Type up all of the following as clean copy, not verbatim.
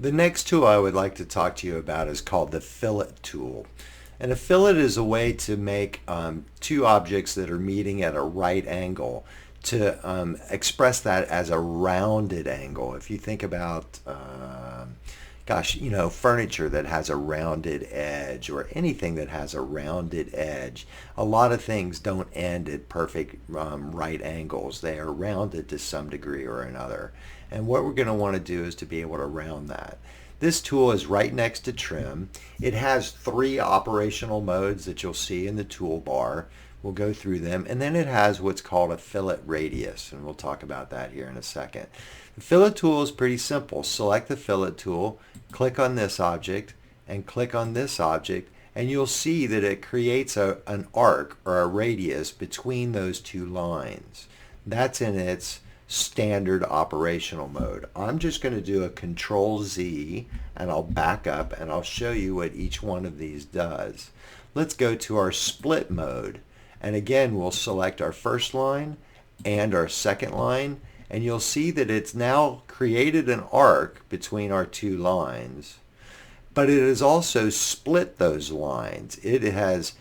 The next tool I would like to talk to you about is called the fillet tool. And a fillet is a way to make two objects that are meeting at a right angle to express that as a rounded angle. If you think about, furniture that has a rounded edge or anything that has a rounded edge, a lot of things don't end at perfect right angles. They are rounded to some degree or another. And what we're going to want to do is to be able to round that. This tool is right next to trim. It has three operational modes that you'll see in the toolbar. We'll go through them. And then it has what's called a fillet radius, and we'll talk about that here in a second. The fillet tool is pretty simple. Select the fillet tool, click on this object, and click on this object, and you'll see that it creates an arc or a radius between those two lines. That's in its standard operational mode. I'm just going to do a Control Z and I'll back up and I'll show you what each one of these does. Let's go to our split mode, and again we'll select our first line and our second line, and you'll see that it's now created an arc between our two lines, but it has also split those lines. It has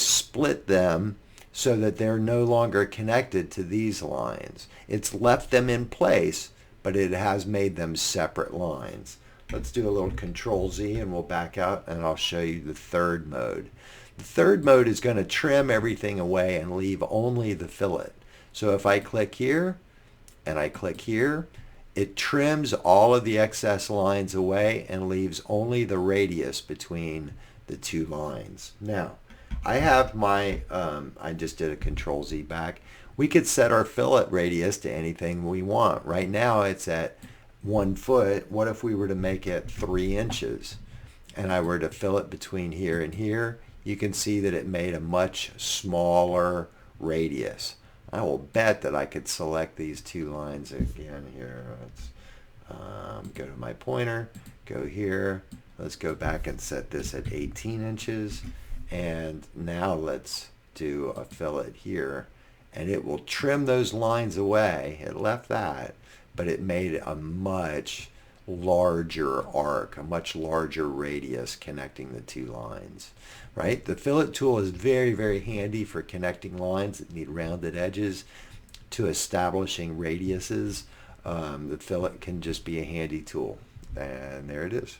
split them so that they're no longer connected to these lines. It's left them in place, but it has made them separate lines. Let's do a little Control Z and we'll back out and I'll show you the third mode. The third mode is going to trim everything away and leave only the fillet. So if I click here and I click here, it trims all of the excess lines away and leaves only the radius between the two lines. Now, I have my, I just did a Control Z back. We could set our fillet radius to anything we want. Right now it's at 1 foot. What if we were to make it 3 inches and I were to fillet between here and here? You can see that it made a much smaller radius. I will bet that I could select these two lines again here. Let's go to my pointer, go here. Let's go back and set this at 18 inches. And now let's do a fillet here, and it will trim those lines away. It left that, but it made a much larger arc, a much larger radius connecting the two lines, right? The fillet tool is very, very handy for connecting lines that need rounded edges to establishing radiuses. The fillet can just be a handy tool, and there it is.